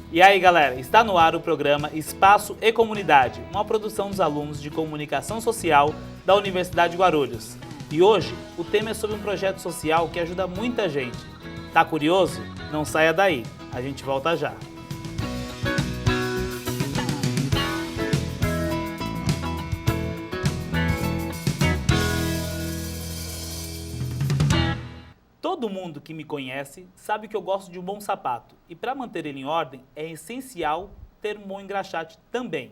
E aí, galera, está no ar o programa Espaço e Comunidade, uma produção dos alunos de Comunicação Social da Universidade de Guarulhos. E hoje, o tema é sobre um projeto social que ajuda muita gente. Tá curioso? Não saia daí, a gente volta já. Todo mundo que me conhece sabe que eu gosto de um bom sapato e para manter ele em ordem é essencial ter um bom engraxate também.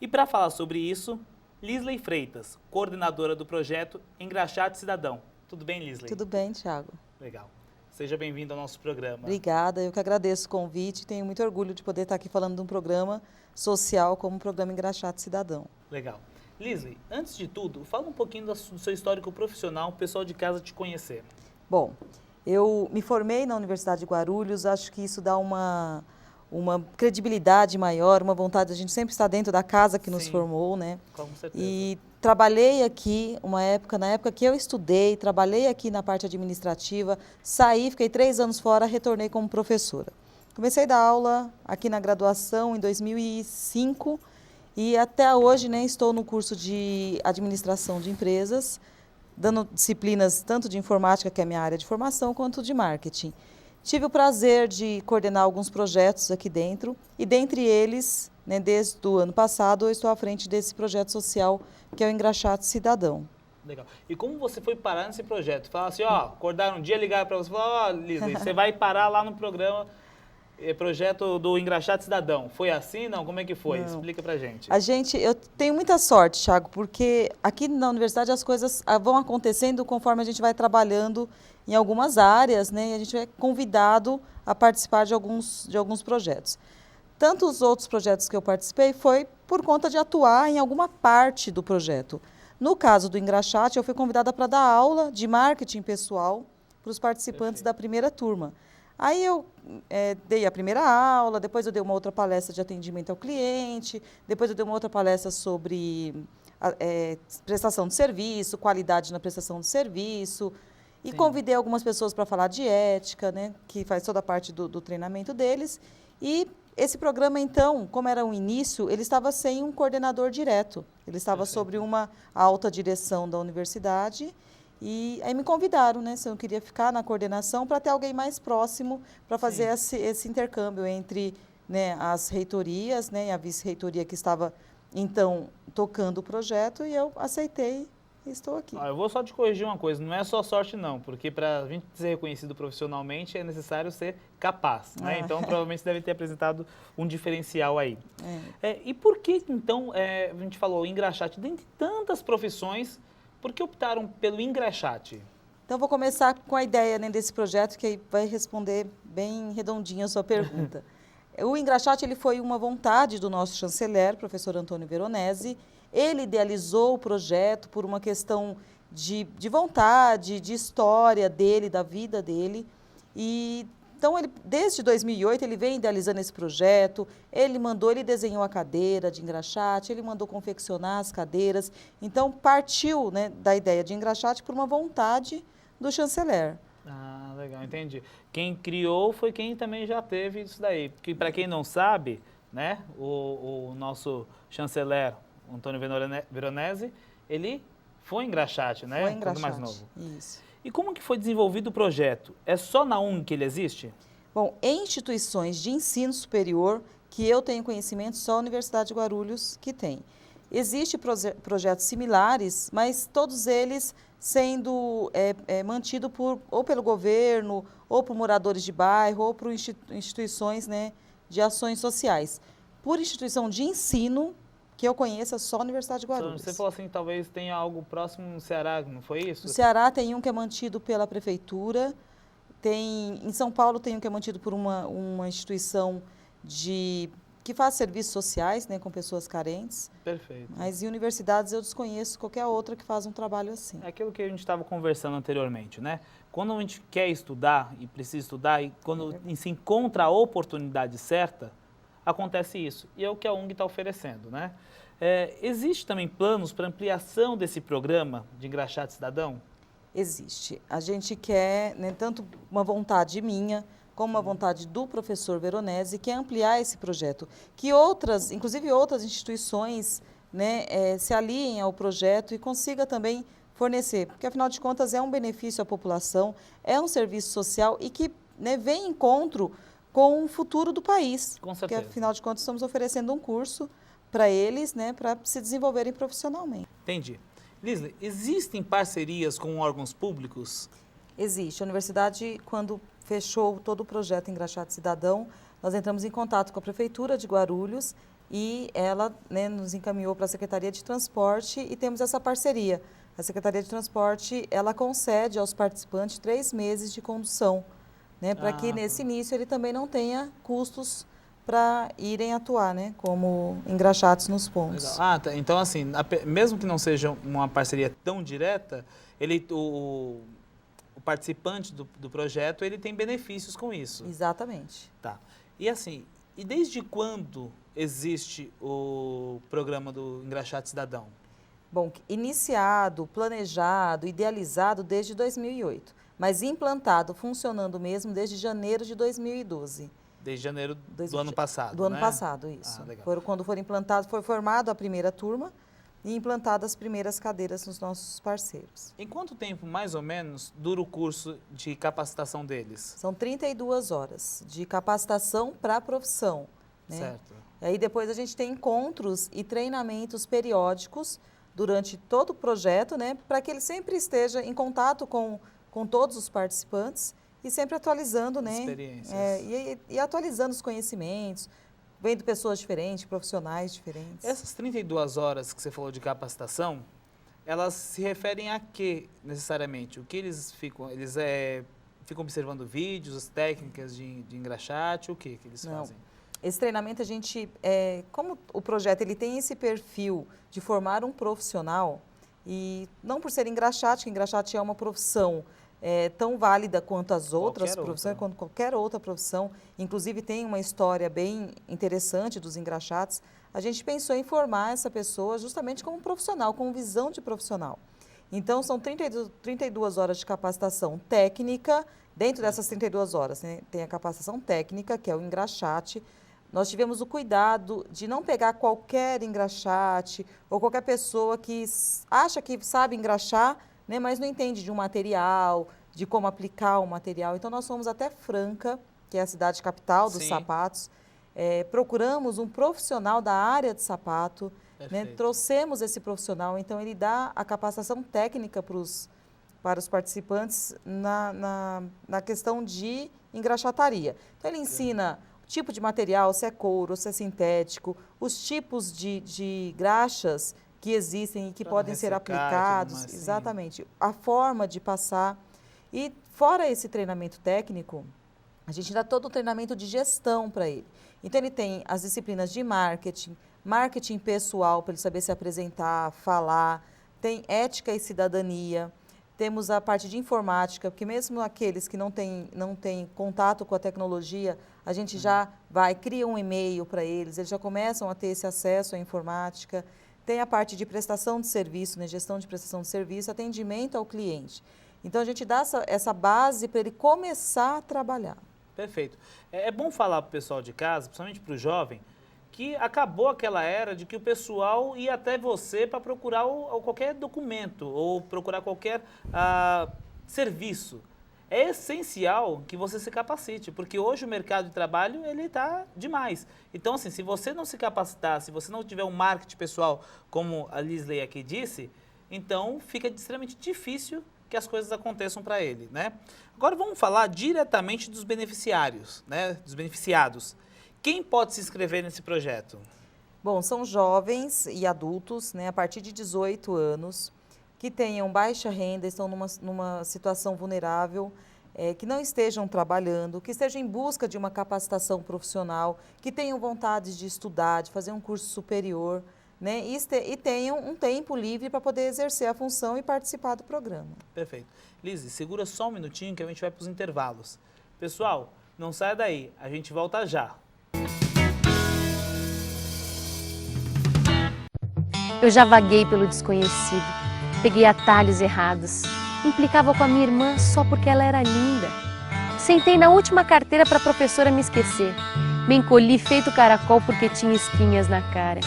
E para falar sobre isso, Lisley Freitas, coordenadora do projeto Engraxate Cidadão. Tudo bem, Lisley? Tudo bem, Thiago. Legal. Seja bem-vindo ao nosso programa. Obrigada, eu que agradeço o convite e tenho muito orgulho de poder estar aqui falando de um programa social como o programa Engraxate Cidadão. Legal. Lisley, antes de tudo, fala um pouquinho do seu histórico profissional, o pessoal de casa te conhecer. Bom, eu me formei na Universidade de Guarulhos, acho que isso dá uma credibilidade maior, uma vontade, a gente sempre está dentro da casa que nos formou, né? Com certeza. E trabalhei aqui na época que eu estudei, trabalhei aqui na parte administrativa, saí, fiquei 3 anos fora, retornei como professora. Comecei a dar aula aqui na graduação em 2005 e até hoje, né, estou no curso de administração de empresas, dando disciplinas tanto de informática, que é a minha área de formação, quanto de marketing. Tive o prazer de coordenar alguns projetos aqui dentro e, dentre eles, né, desde o ano passado, eu estou à frente desse projeto social que é o Engraxate Cidadão. Legal. E como você foi parar nesse projeto? Fala assim, ó, acordaram um dia, ligaram para você e falaram, ó, Lisley, você vai parar lá no programa, projeto do Engraxate Cidadão. Foi assim, não? Como é que foi? Não. Explica pra gente. Eu tenho muita sorte, Thiago, porque aqui na universidade as coisas vão acontecendo conforme a gente vai trabalhando em algumas áreas, né? E a gente é convidado a participar de alguns projetos. Tanto os outros projetos que eu participei foi por conta de atuar em alguma parte do projeto. No caso do Engraxate, eu fui convidada para dar aula de marketing pessoal para os participantes da primeira turma. Aí eu dei a primeira aula, depois eu dei uma outra palestra de atendimento ao cliente, depois eu dei uma outra palestra sobre prestação de serviço, qualidade na prestação de serviço, e convidei algumas pessoas para falar de ética, né, que faz toda a parte do treinamento deles. E esse programa, então, como era um início, ele estava sem um coordenador direto, ele estava sobre uma alta direção da universidade. E aí me convidaram, né, se eu queria ficar na coordenação para ter alguém mais próximo para fazer esse intercâmbio entre, né, as reitorias, né, e a vice-reitoria que estava, então, tocando o projeto, e eu aceitei e estou aqui. Eu vou só te corrigir uma coisa, não é só sorte não, porque para a gente ser reconhecido profissionalmente é necessário ser capaz, né? Então provavelmente você deve ter apresentado um diferencial aí. E por que então, a gente falou engraxate, dentre tantas profissões, por que optaram pelo engraxate? Então, vou começar com a ideia, né, desse projeto, que aí vai responder bem redondinho a sua pergunta. O engraxate ele foi uma vontade do nosso chanceler, professor Antônio Veronese. Ele idealizou o projeto por uma questão de vontade, de história dele, da vida dele. Então, desde 2008, ele vem idealizando esse projeto, ele desenhou a cadeira de engraxate, ele mandou confeccionar as cadeiras. Então, partiu, né, da ideia de engraxate por uma vontade do chanceler. Ah, legal, entendi. Quem criou foi quem também já teve isso daí. Porque, para quem não sabe, né, o nosso chanceler, Antônio Veronese, ele foi engraxate, né? Foi engraxate, quando mais novo. Isso. E como que foi desenvolvido o projeto? É só na UNG que ele existe? Bom, em instituições de ensino superior, que eu tenho conhecimento, só a Universidade de Guarulhos que tem. Existem projetos similares, mas todos eles sendo mantidos ou pelo governo, ou por moradores de bairro, ou por instituições, né, de ações sociais. Por instituição de ensino, que eu conheço, é só a Universidade de Guarulhos. Você falou assim, talvez tenha algo próximo no Ceará, não foi isso? No Ceará tem um que é mantido pela prefeitura, em São Paulo tem um que é mantido por uma instituição que faz serviços sociais, né, com pessoas carentes. Perfeito. Mas em universidades eu desconheço qualquer outra que faz um trabalho assim. É aquilo que a gente estava conversando anteriormente, né? Quando a gente quer estudar e precisa estudar, e quando se encontra a oportunidade certa, acontece isso. E é o que a UNG está oferecendo, né? Existe também planos para ampliação desse programa de engraxate cidadão? Existe. A gente quer, né, tanto uma vontade minha, como uma vontade do professor Veronese, que é ampliar esse projeto. Que outras, inclusive outras instituições, né, se aliem ao projeto e consiga também fornecer, porque afinal de contas é um benefício à população, é um serviço social e que, né, vem em encontro com o futuro do país. Com certeza. Porque afinal de contas estamos oferecendo um curso para eles, né, para se desenvolverem profissionalmente. Entendi. Lisley, existem parcerias com órgãos públicos? Existe. A universidade, quando fechou todo o projeto Engraxate Cidadão, nós entramos em contato com a Prefeitura de Guarulhos e ela, né, nos encaminhou para a Secretaria de Transporte e temos essa parceria. A Secretaria de Transporte, ela concede aos participantes 3 meses de condução, né, para que nesse início ele também não tenha custos para irem atuar, né, como engraxates nos pontos. Legal. Tá. Então, assim, mesmo que não seja uma parceria tão direta, o participante do projeto, ele tem benefícios com isso. Exatamente. Tá. E assim, e desde quando existe o programa do Engraxate Cidadão? Bom, iniciado, planejado, idealizado desde 2008, mas implantado, funcionando mesmo desde janeiro de 2012. Desde janeiro do ano passado, Do ano né? passado, isso. Legal. Quando foram implantados, foi formada a primeira turma e implantadas as primeiras cadeiras nos nossos parceiros. Em quanto tempo, mais ou menos, dura o curso de capacitação deles? São 32 horas de capacitação para a profissão, né? Certo. E aí depois a gente tem encontros e treinamentos periódicos durante todo o projeto, né, para que ele sempre esteja em contato com todos os participantes e sempre atualizando, né, experiências. E atualizando os conhecimentos, vendo pessoas diferentes, profissionais diferentes. Essas 32 horas que você falou de capacitação, elas se referem a quê, necessariamente? O que eles ficam? Eles ficam observando vídeos, as técnicas de engraxate, o que eles fazem? Esse treinamento a gente, como o projeto ele tem esse perfil de formar um profissional, e não por ser engraxate, que engraxate é uma profissão tão válida quanto as outras profissões, quanto qualquer outra profissão, inclusive tem uma história bem interessante dos engraxates, a gente pensou em formar essa pessoa justamente como profissional, com visão de profissional. Então, são 32 horas de capacitação técnica. Dentro dessas 32 horas, né, tem a capacitação técnica, que é o engraxate. Nós tivemos o cuidado de não pegar qualquer engraxate ou qualquer pessoa que acha que sabe engraxar, né, mas não entende de um material, de como aplicar o material. Então, nós fomos até Franca, que é a cidade capital dos sapatos. Procuramos um profissional da área de sapato, né, trouxemos esse profissional. Então, ele dá a capacitação técnica para os participantes na questão de engraxataria. Então, ele ensina tipo de material, se é couro, se é sintético, os tipos de graxas que existem e que podem ser aplicados, exatamente, a forma de passar. E fora esse treinamento técnico, a gente dá todo o treinamento de gestão para ele. Então, ele tem as disciplinas de marketing, marketing pessoal, para ele saber se apresentar, falar, tem ética e cidadania. Temos a parte de informática, porque mesmo aqueles que não têm contato com a tecnologia, a gente já cria um e-mail para eles já começam a ter esse acesso à informática. Tem a parte de prestação de serviço, né, gestão de prestação de serviço, atendimento ao cliente. Então, a gente dá essa base para ele começar a trabalhar. Perfeito. É bom falar para o pessoal de casa, principalmente para o jovem, que acabou aquela era de que o pessoal ia até você para procurar qualquer documento ou procurar qualquer serviço. É essencial que você se capacite, porque hoje o mercado de trabalho ele está demais. Então, assim, se você não se capacitar, se você não tiver um marketing pessoal, como a Lisley aqui disse, então fica extremamente difícil que as coisas aconteçam para ele, né? Agora vamos falar diretamente dos beneficiários, né? Dos beneficiados. Quem pode se inscrever nesse projeto? Bom, são jovens e adultos, né, a partir de 18 anos, que tenham baixa renda, estão numa situação vulnerável, que não estejam trabalhando, que estejam em busca de uma capacitação profissional, que tenham vontade de estudar, de fazer um curso superior, né, e tenham um tempo livre para poder exercer a função e participar do programa. Perfeito. Lizy, segura só um minutinho que a gente vai para os intervalos. Pessoal, não saia daí, a gente volta já. Eu já vaguei pelo desconhecido, peguei atalhos errados, implicava com a minha irmã só porque ela era linda. Sentei na última carteira para a professora me esquecer. Me encolhi feito caracol porque tinha espinhas na cara.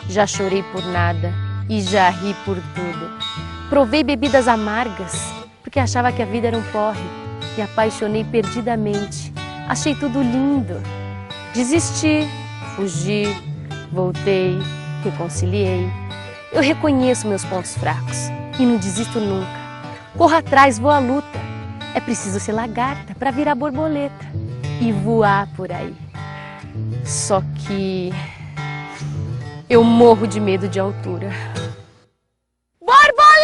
Já chorei por nada e já ri por tudo. Provei bebidas amargas porque achava que a vida era um porre. Me apaixonei perdidamente. Achei tudo lindo. Desisti, fugi, voltei, reconciliei. Eu reconheço meus pontos fracos e não desisto nunca. Corro atrás, vou à luta. É preciso ser lagarta para virar borboleta e voar por aí. Só que eu morro de medo de altura. Borboleta!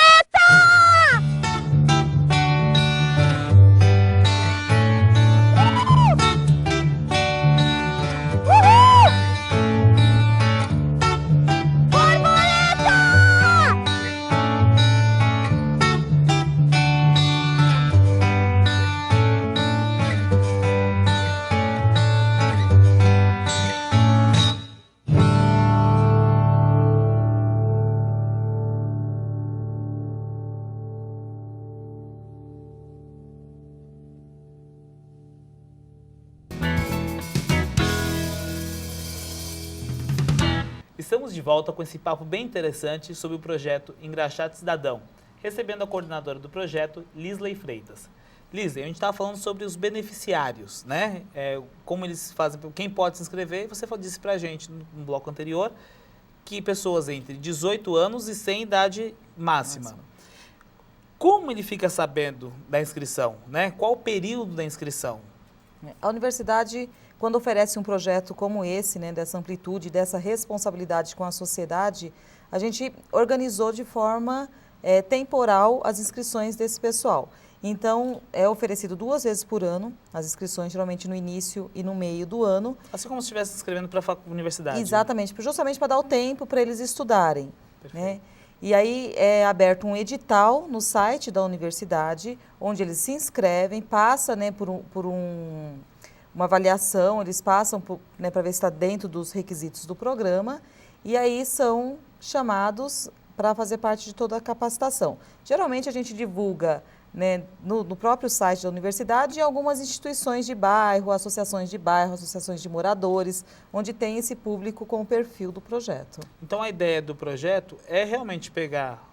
Estamos de volta com esse papo bem interessante sobre o projeto Engraxate Cidadão, recebendo a coordenadora do projeto, Lisley Freitas. Lisley, a gente estava falando sobre os beneficiários, né? Como eles fazem, quem pode se inscrever. Você disse para a gente no bloco anterior que pessoas entre 18 anos e sem idade máxima. Como ele fica sabendo da inscrição, né? Qual o período da inscrição? A universidade, quando oferece um projeto como esse, né, dessa amplitude, dessa responsabilidade com a sociedade, a gente organizou de forma temporal as inscrições desse pessoal. Então, é oferecido 2 vezes por ano, as inscrições geralmente no início e no meio do ano. Assim como se estivesse se inscrevendo para a universidade. Exatamente, justamente para dar o tempo para eles estudarem. Perfeito. Né? E aí é aberto um edital no site da universidade, onde eles se inscrevem, passa, né, por uma avaliação, eles passam, né, para ver se está dentro dos requisitos do programa, e aí são chamados para fazer parte de toda a capacitação. Geralmente a gente divulga, né, no próprio site da universidade e algumas instituições de bairro, associações de moradores, onde tem esse público com o perfil do projeto. Então a ideia do projeto é realmente pegar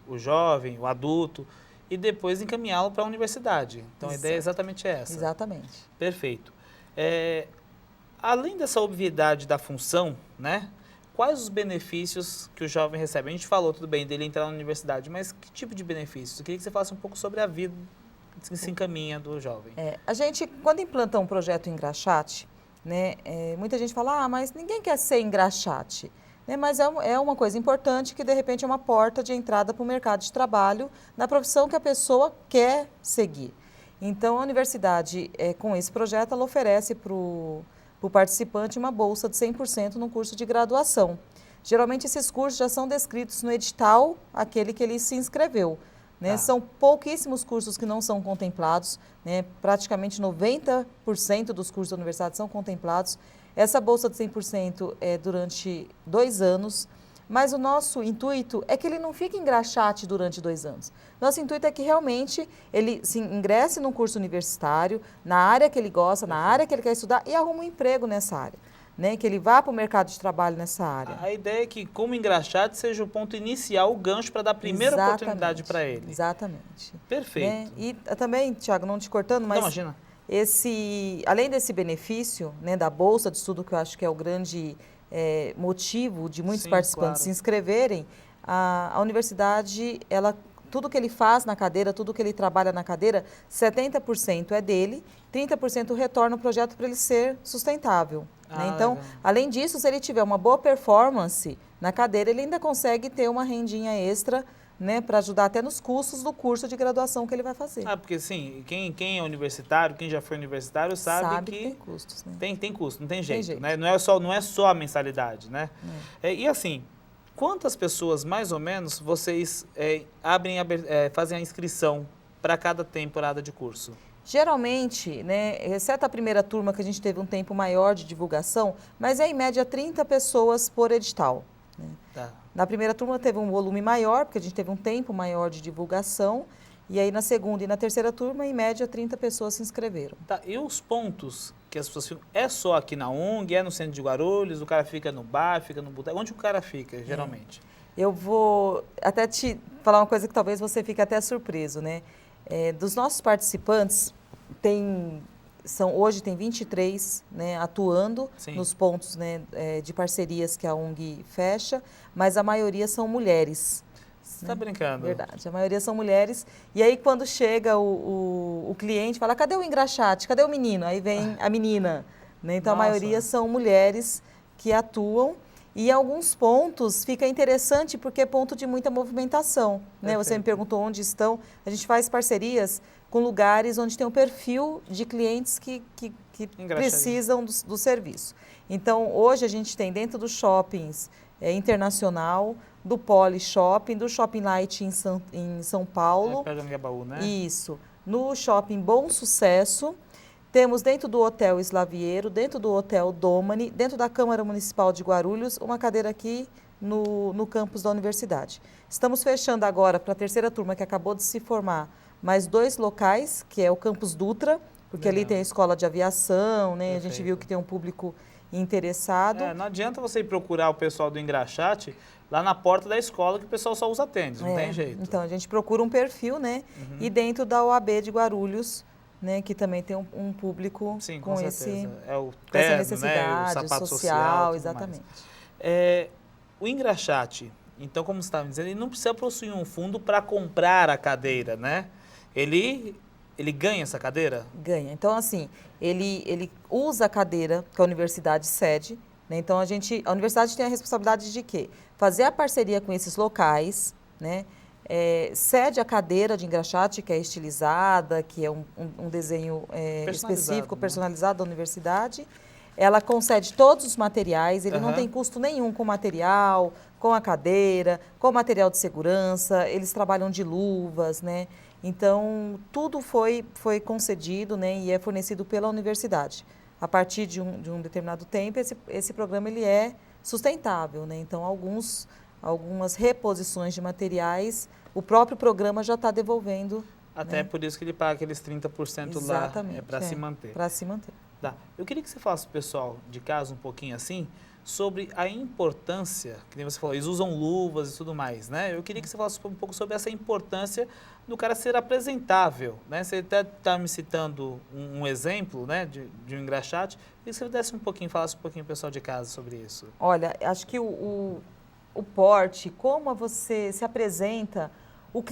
o jovem, o adulto, e depois encaminhá-lo para a universidade. Então a ideia é exatamente essa. Exatamente. Perfeito. Além dessa obviedade da função, né? Quais os benefícios que o jovem recebe? A gente falou, tudo bem, dele entrar na universidade, mas que tipo de benefícios? Eu queria que você falasse um pouco sobre a vida que se encaminha do jovem. A gente, quando implanta um projeto engraxate, né, muita gente fala, mas ninguém quer ser engraxate. Né, mas é uma coisa importante que, de repente, é uma porta de entrada para o mercado de trabalho na profissão que a pessoa quer seguir. Então, a universidade, com esse projeto, ela oferece para o participante uma bolsa de 100% no curso de graduação. Geralmente, esses cursos já são descritos no edital, aquele que ele se inscreveu. Né? São pouquíssimos cursos que não são contemplados, né? Praticamente 90% dos cursos da universidade são contemplados. Essa bolsa de 100% é durante 2 anos, mas o nosso intuito é que ele não fique engraxate durante 2 anos. Nosso intuito é que realmente ele se ingresse num curso universitário, na área que ele gosta, na área que ele quer estudar e arrume um emprego nessa área. Né? Que ele vá para o mercado de trabalho nessa área. A ideia é que, como engraxate, seja o ponto inicial, o gancho para dar a primeira oportunidade para ele. Exatamente. Perfeito. Né? E também, Thiago, não te cortando, mas... Não, imagina. Além desse benefício, né, da bolsa de estudo, que eu acho que é o grande motivo de muitos participantes se inscreverem, a universidade, tudo que ele faz na cadeira, tudo que ele trabalha na cadeira, 70% é dele, 30% retorna o projeto para ele ser sustentável. Né? Então, além disso, se ele tiver uma boa performance na cadeira, ele ainda consegue ter uma rendinha extra, né, para ajudar até nos custos do curso de graduação que ele vai fazer. Porque sim, quem é universitário, quem já foi universitário, sabe que tem custos. Né? Tem custo, não tem jeito. Né? Não é só a mensalidade. Né? E assim, quantas pessoas, mais ou menos, vocês fazem a inscrição para cada temporada de curso? Geralmente, né, exceto a primeira turma que a gente teve um tempo maior de divulgação, mas é em média 30 pessoas por edital. Né? Na primeira turma teve um volume maior, porque a gente teve um tempo maior de divulgação, E aí na segunda e na terceira turma, em média, 30 pessoas se inscreveram. Tá, e os pontos que as pessoas ficam, é só aqui na ONG, é no centro de Guarulhos, o cara fica no bar, fica no boteco, onde o cara fica, geralmente? Eu vou até te falar uma coisa que talvez você fique até surpreso, né? Dos nossos participantes, hoje tem 23, né, atuando Sim. nos pontos, né, de parcerias que a ONG fecha, mas a maioria são mulheres. Você está brincando? Verdade, a maioria são mulheres. E aí quando chega o cliente, fala, cadê o engraxate? Cadê o menino? Aí vem a menina. Né? Então Nossa. a maioria são mulheres que atuam. E em alguns pontos fica interessante porque é ponto de muita movimentação. Né? Você me perguntou onde estão. A gente faz parcerias com lugares onde tem um perfil de clientes que precisam do serviço. Então, hoje a gente tem dentro dos shoppings internacional, do Poli Shopping, do Shopping Light em São Paulo. Perto do Anhangabaú, né? Isso. No Shopping Bom Sucesso. Temos dentro do Hotel Slaviero, dentro do Hotel Domani, dentro da Câmara Municipal de Guarulhos, uma cadeira aqui no campus da universidade. Estamos fechando agora para a terceira turma que acabou de se formar, mais 2 locais, que é o Campus Dutra, porque ali tem a escola de aviação, né? A gente viu que tem um público interessado. Não adianta você ir procurar o pessoal do engraxate lá na porta da escola que o pessoal só usa tênis, não tem jeito. Então, a gente procura um perfil, né? E dentro da OAB de Guarulhos, né, que também tem um público com essa necessidade, né, o sapato social, exatamente. O engraxate, então, como você estava dizendo, ele não precisa possuir um fundo para comprar a cadeira, né? Ele ganha essa cadeira? Ganha. Então, assim, ele usa a cadeira que a universidade cede, né? Então, a universidade tem a responsabilidade de quê? Fazer a parceria com esses locais, né? Cede a cadeira de engraxate, que é estilizada, que é um desenho específico, personalizado da universidade. Ela concede todos os materiais, ele não tem custo nenhum com material, com a cadeira, com material de segurança, eles trabalham de luvas, né? Então, tudo foi concedido, né, e é fornecido pela universidade. A partir de um determinado tempo, esse programa ele é sustentável, né? Então, algumas reposições de materiais, o próprio programa já está devolvendo. Até por isso que ele paga aqueles 30% lá para se manter. Para se manter. Tá. Eu queria que você falasse para o pessoal de casa um pouquinho assim, sobre a importância, que nem você falou, eles usam luvas e tudo mais, né? Eu queria que você falasse um pouco sobre essa importância do cara ser apresentável, né? Você até está me citando um exemplo, né, de um engraxate, e se você falasse um pouquinho pro pessoal de casa sobre isso. Olha, acho que o porte, como você se apresenta, o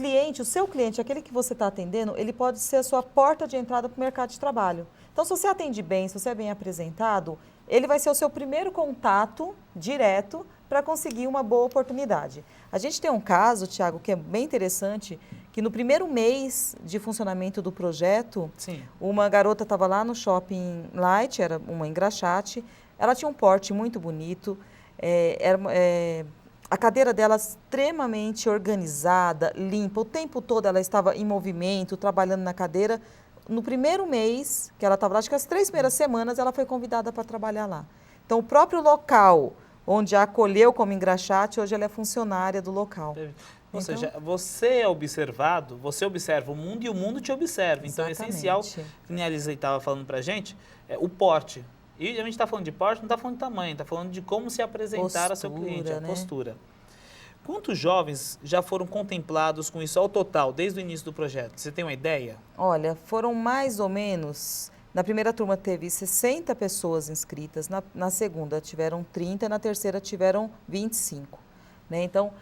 seu cliente, aquele que você está atendendo, ele pode ser a sua porta de entrada para o mercado de trabalho. Então, se você atende bem, se você é bem apresentado, ele vai ser o seu primeiro contato direto para conseguir uma boa oportunidade. A gente tem um caso, Thiago, que é bem interessante, que no primeiro mês de funcionamento do projeto, uma garota estava lá no Shopping Light, era uma engraxate, ela tinha um porte muito bonito, a cadeira dela extremamente organizada, limpa, o tempo todo ela estava em movimento, trabalhando na cadeira. No primeiro mês que ela estava lá, acho que as 3 primeiras semanas, ela foi convidada para trabalhar lá. Então, o próprio local onde a acolheu como engraxate, hoje ela é funcionária do local. Ou seja, você é observado, você observa o mundo e o mundo te observa. Então, é essencial, que a Elisa estava falando para a gente, o porte. E a gente está falando de porte, não está falando de tamanho, está falando de como se apresentar ao seu cliente, a postura. Quantos jovens já foram contemplados com isso ao total, desde o início do projeto? Você tem uma ideia? Olha, foram mais ou menos... Na primeira turma teve 60 pessoas inscritas, na segunda tiveram 30, na terceira tiveram 25. Né? Então,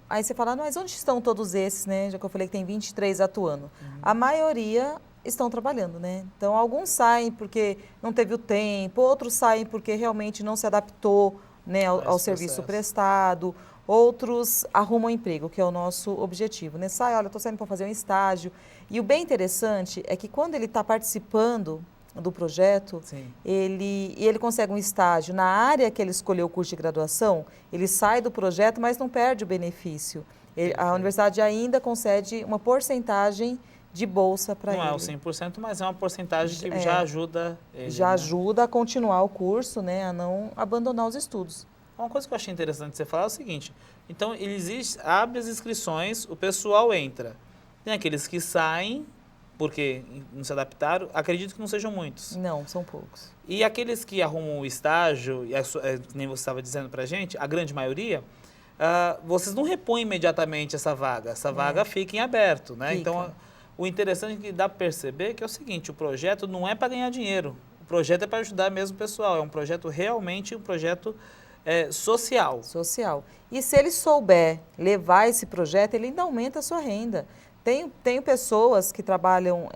aí você fala, mas onde estão todos esses, né? Já que eu falei que tem 23 atuando. A maioria estão trabalhando, né? Então, alguns saem porque não teve o tempo, outros saem porque realmente não se adaptou, né, ao serviço prestado, outros arrumam emprego, que é o nosso objetivo, né? Sai, olha, estou saindo para fazer um estágio. E o bem interessante é que quando ele está participando do projeto, ele consegue um estágio na área que ele escolheu o curso de graduação, ele sai do projeto, mas não perde o benefício. A universidade ainda concede uma porcentagem de bolsa para ele. Não é o 100%, mas é uma porcentagem que já ajuda ele. Já ajuda a continuar o curso, né, a não abandonar os estudos. Uma coisa que eu achei interessante você falar é o seguinte, então, abre as inscrições, o pessoal entra. Tem aqueles que saem porque não se adaptaram, acredito que não sejam muitos. Não, são poucos. E aqueles que arrumam o estágio, nem você estava dizendo para a gente, a grande maioria, vocês não repõem imediatamente essa vaga fica em aberto, né? Fica. Então, o interessante é que dá para perceber que é o seguinte, o projeto não é para ganhar dinheiro, o projeto é para ajudar mesmo o pessoal, é um projeto realmente, um projeto social. Social. E se ele souber levar esse projeto, ele ainda aumenta a sua renda. Tenho pessoas que trabalham,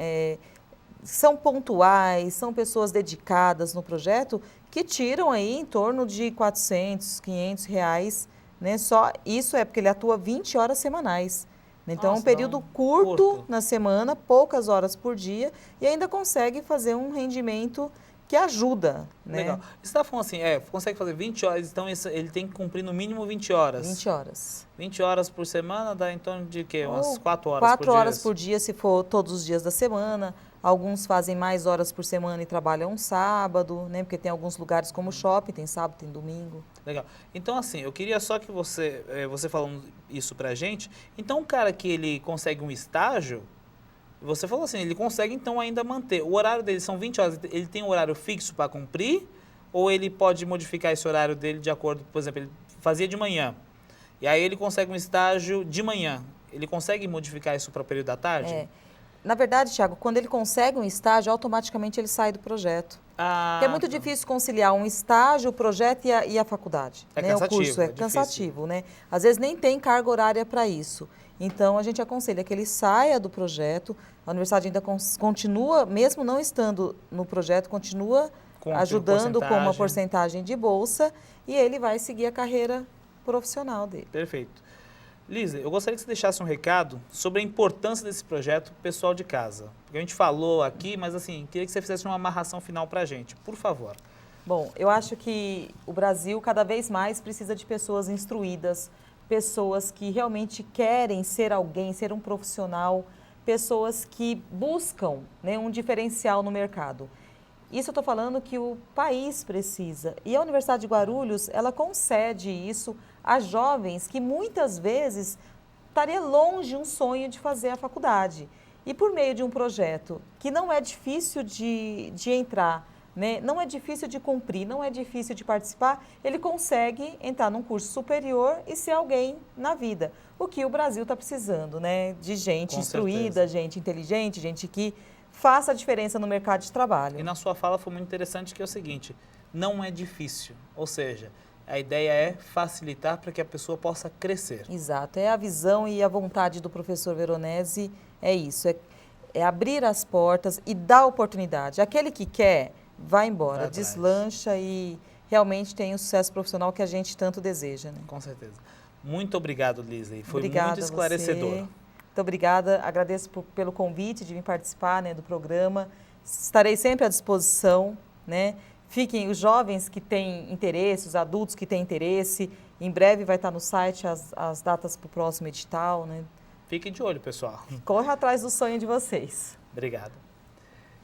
são pontuais, são pessoas dedicadas no projeto, que tiram aí em torno de 400, 500 reais, né? Só isso é porque ele atua 20 horas semanais. Então, Nossa, é um período curto na semana, poucas horas por dia, e ainda consegue fazer um rendimento que ajuda, né? Legal. Você está falando assim, consegue fazer 20 horas, então ele tem que cumprir no mínimo 20 horas. 20 horas. 20 horas por semana dá em torno de quê? Umas 4 horas 4 por dia? 4 horas por dia, se for todos os dias da semana. Alguns fazem mais horas por semana e trabalham um sábado, né? Porque tem alguns lugares como shopping, tem sábado, tem domingo. Legal. Então, assim, eu queria só que você falando isso pra gente, então o cara que ele consegue um estágio, você falou assim, ele consegue então ainda manter. O horário dele são 20 horas, ele tem um horário fixo para cumprir? Ou ele pode modificar esse horário dele de acordo, por exemplo, ele fazia de manhã, e aí ele consegue um estágio de manhã. Ele consegue modificar isso para o período da tarde? Na verdade, Thiago, quando ele consegue um estágio, automaticamente ele sai do projeto. Porque é muito difícil conciliar um estágio, o projeto e a faculdade. É né? cansativo. O curso é cansativo, né? Às vezes nem tem carga horária para isso. Então, a gente aconselha que ele saia do projeto, a universidade ainda continua, mesmo não estando no projeto, continua ajudando com uma porcentagem de bolsa e ele vai seguir a carreira profissional dele. Perfeito. Lisa, eu gostaria que você deixasse um recado sobre a importância desse projeto pro pessoal de casa. Porque a gente falou aqui, mas assim, queria que você fizesse uma amarração final para a gente, por favor. Bom, eu acho que o Brasil cada vez mais precisa de pessoas instruídas, pessoas que realmente querem ser alguém, ser um profissional, pessoas que buscam, né, um diferencial no mercado. Isso eu estou falando que o país precisa. E a Universidade de Guarulhos, ela concede isso a jovens que muitas vezes estaria longe um sonho de fazer a faculdade. E por meio de um projeto que não é difícil de entrar, né? Não é difícil de cumprir, não é difícil de participar, ele consegue entrar num curso superior e ser alguém na vida. O que o Brasil está precisando, né? De gente instruída, gente inteligente, gente que faça a diferença no mercado de trabalho. E na sua fala foi muito interessante que é o seguinte, não é difícil, ou seja, a ideia é facilitar para que a pessoa possa crescer. Exato, é a visão e a vontade do professor Veronese, é isso, é abrir as portas e dar oportunidade. Aquele que quer, vai embora, deslancha e realmente tem o sucesso profissional que a gente tanto deseja. Né? Com certeza. Muito obrigado, Lisa, foi Obrigada muito esclarecedor. Muito obrigada, agradeço pelo convite de vir participar, né, do programa. Estarei sempre à disposição, né? Fiquem os jovens que têm interesse, os adultos que têm interesse. Em breve vai estar no site as datas para o próximo edital, né? Fiquem de olho, pessoal. Corre atrás do sonho de vocês. Obrigado.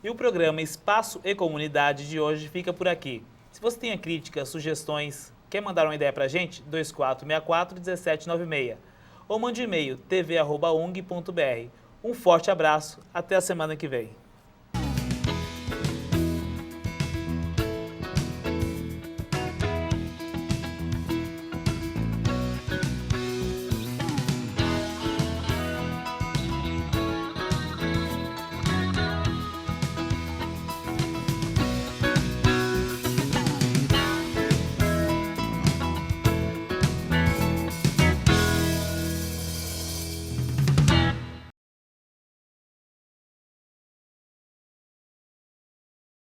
E o programa Espaço e Comunidade de hoje fica por aqui. Se você tem críticas, sugestões, quer mandar uma ideia para a gente? 2464-1796. Ou mande e-mail tv@ung.br. Um forte abraço, até a semana que vem.